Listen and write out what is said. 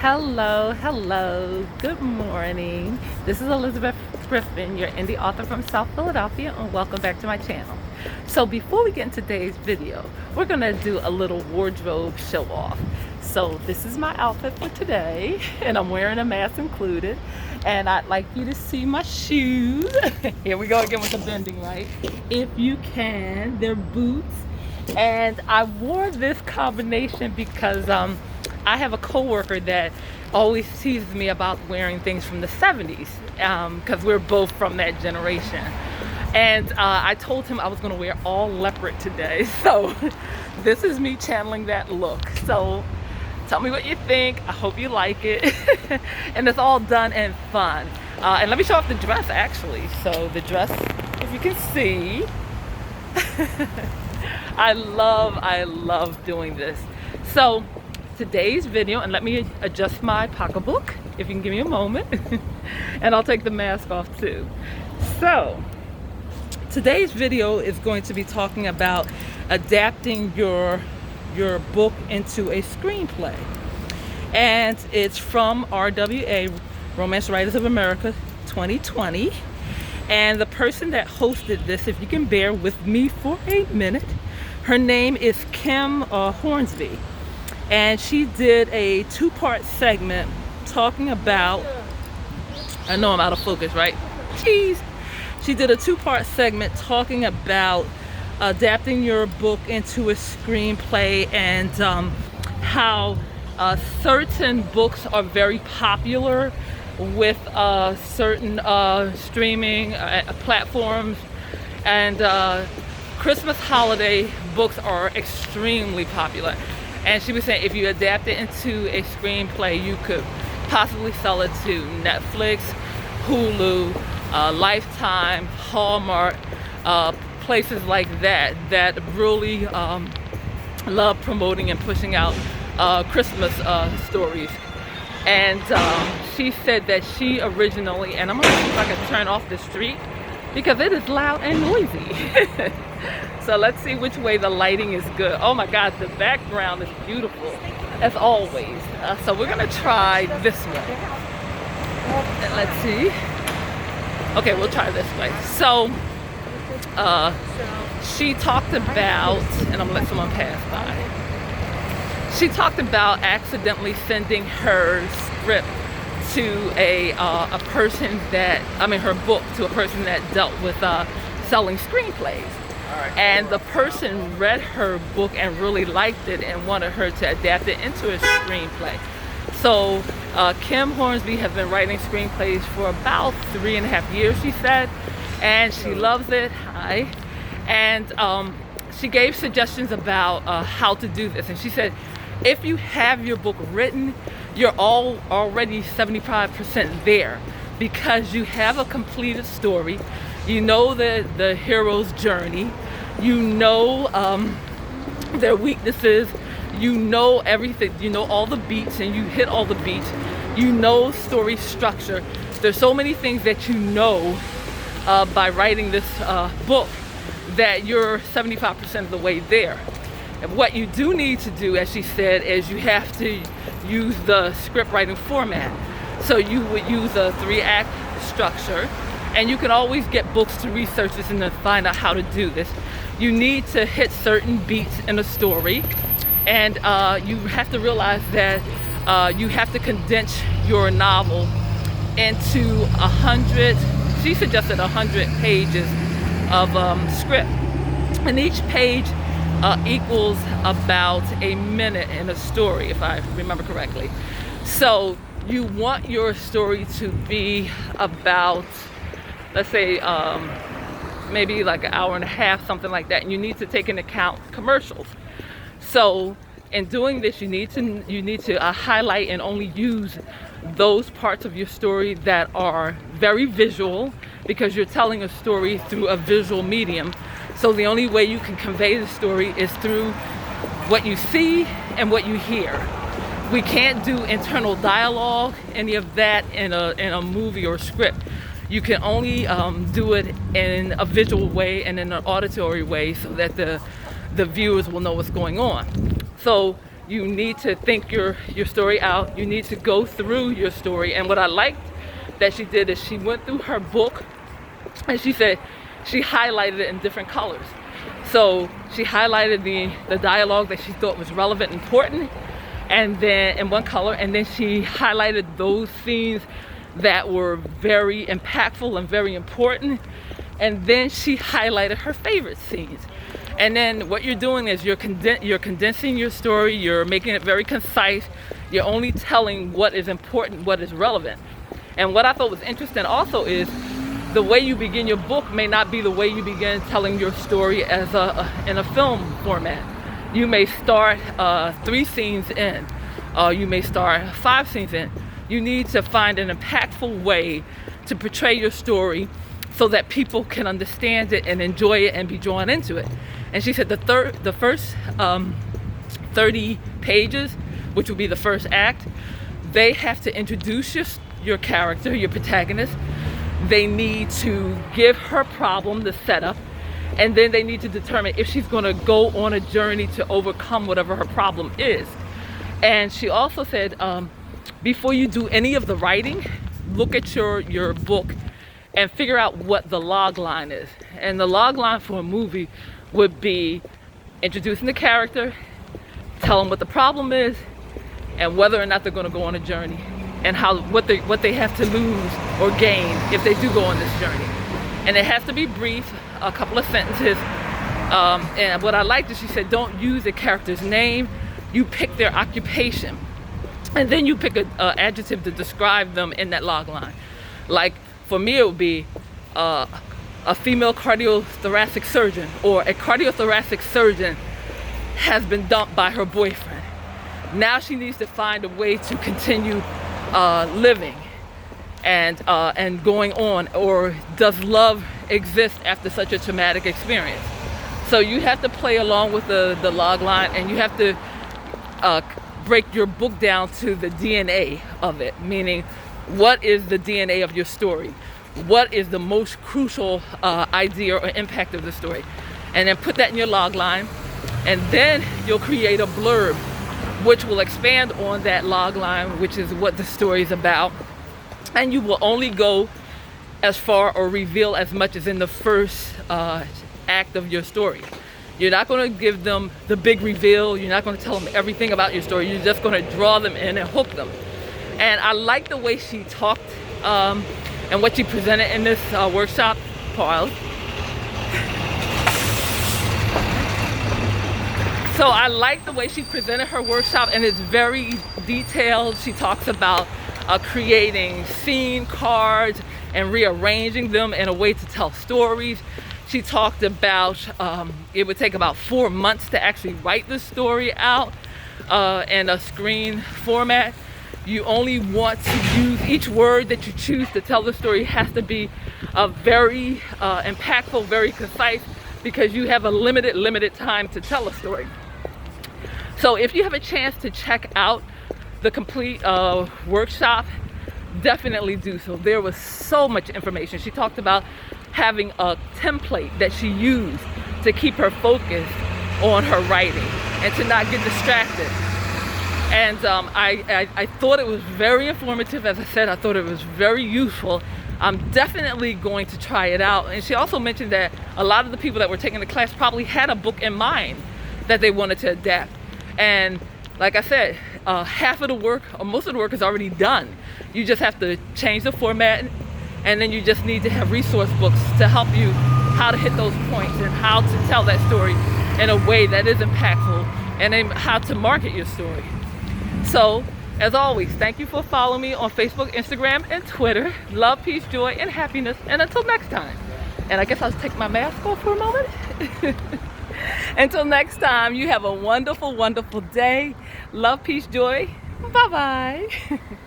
Hello, good morning. This is Elizabeth Griffin, your indie author from South Philadelphia, and welcome back to my channel. So before we get into today's video, we're gonna do a little wardrobe show off. So this is my outfit for today, and I'm wearing a mask included, and I'd like you to see my shoes. Here we go again with the bending, right? If you can, they're boots, and I wore this combination because I have a coworker that always teases me about wearing things from the 70s because we're both from that generation. And I told him I was going to wear all leopard today. So this is me channeling that look. So tell me what you think. I hope you like it. And it's all done and fun. And let me show off the dress actually. So the dress, if you can see, I love doing this. So today's video, and let me adjust my pocketbook if you can give me a moment, and I'll take the mask off too. So today's video is going to be talking about adapting your book into a screenplay, and it's from RWA, Romance Writers of America 2020, and the person that hosted this, if you can bear with me for a minute, her name is KIM Hornsby. And she did a two-part segment talking about, I know I'm out of focus, right? Jeez. She did a two-part segment talking about adapting your book into a screenplay and how certain books are very popular with certain streaming platforms, and Christmas holiday books are extremely popular. And she was saying if you adapt it into a screenplay, you could possibly sell it to Netflix, Hulu, Lifetime, Hallmark, places like that really love promoting and pushing out Christmas stories. And she said that she originally, and I'm gonna see if I can turn off the street because it is loud and noisy. So let's see which way the lighting is good. Oh my God, the background is beautiful, as always. So we're gonna try this way. And let's see. Okay, we'll try this way. So she talked about, and I'm gonna let someone pass by. She talked about accidentally sending her script to a person that, her book to a person that dealt with selling screenplays. And the person read her book and really liked it and wanted her to adapt it into a screenplay. So KIM Hornsby has been writing screenplays for about 3.5 years, she said, and she loves it. Hi. And she gave suggestions about how to do this. And she said, if you have your book written, you're already 75% there because you have a completed story. You know the hero's journey, you know their weaknesses, you know everything, you know all the beats, and you hit all the beats, you know story structure. There's so many things that you know by writing this book that you're 75% of the way there. And what you do need to do, as she said, is you have to use the script writing format. So you would use a 3-act structure. And you can always get books to research this and to find out how to do this. You need to hit certain beats in a story, and you have to realize that you have to condense your novel into 100, she suggested 100 pages of script. And each page equals about a minute in a story, if I remember correctly. So you want your story to be about, let's say maybe like an hour and a half, something like that, and you need to take into account commercials. So in doing this, you need to highlight and only use those parts of your story that are very visual, because you're telling a story through a visual medium. So the only way you can convey the story is through what you see and what you hear. We can't do internal dialogue, any of that in a movie or script. You can only do it in a visual way and in an auditory way so that the viewers will know what's going on. So You need to think your story out. You need to go through your story. And what I liked that she did is she went through her book and she said she highlighted it in different colors. So she highlighted the dialogue that she thought was relevant and important, and then in one color, and then she highlighted those scenes that were very impactful and very important, and then she highlighted her favorite scenes. And then what you're doing is you're condensing your story, you're making it very concise, you're only telling what is important, what is relevant. And what I thought was interesting also is the way you begin your book may not be the way you begin telling your story as in a film format. You may start 3 scenes in, you may start 5 scenes in. You need to find an impactful way to portray your story so that people can understand it and enjoy it and be drawn into it. And she said the first 30 pages, which will be the first act, they have to introduce your character, your protagonist. They need to give her problem, the setup, and then they need to determine if she's going to go on a journey to overcome whatever her problem is. And she also said, before you do any of the writing, look at your book and figure out what the log line is. And the log line for a movie would be introducing the character, tell them what the problem is, and whether or not they're going to go on a journey, and what they have to lose or gain if they do go on this journey. And it has to be brief, a couple of sentences. And what I liked is she said, don't use a character's name, you pick their occupation. And then you pick an adjective to describe them in that log line. Like for me, it would be a female cardiothoracic surgeon, or a cardiothoracic surgeon has been dumped by her boyfriend. Now she needs to find a way to continue living and going on, or does love exist after such a traumatic experience? So you have to play along with the log line, and you have to break your book down to the DNA of it, meaning what is the DNA of your story? What is the most crucial idea or impact of the story? And then put that in your log line, and then you'll create a blurb which will expand on that log line, which is what the story is about. And you will only go as far or reveal as much as in the first act of your story. You're not going to give them the big reveal. You're not going to tell them everything about your story. You're just going to draw them in and hook them. And I like the way she talked and what she presented in this workshop. Pause. So I like the way she presented her workshop, and it's very detailed. She talks about creating scene cards and rearranging them in a way to tell stories. She talked about it would take about 4 months to actually write the story out in a screen format. You only want to use each word that you choose to tell the story has to be very impactful, very concise, because you have a limited time to tell a story. So if you have a chance to check out the complete workshop, definitely do so. There was so much information. She talked about having a template that she used to keep her focused on her writing and to not get distracted. And I thought it was very informative. As I said, I thought it was very useful. I'm definitely going to try it out. And she also mentioned that a lot of the people that were taking the class probably had a book in mind that they wanted to adapt. And like I said, half of the work, or most of the work, is already done. You just have to change the format, and then you just need to have resource books to help you how to hit those points and how to tell that story in a way that is impactful, and then how to market your story. So, as always, thank you for following me on Facebook, Instagram, and Twitter. Love, peace, joy, and happiness. And until next time. And I guess I'll take my mask off for a moment. Until next time, you have a wonderful, wonderful day. Love, peace, joy. Bye-bye.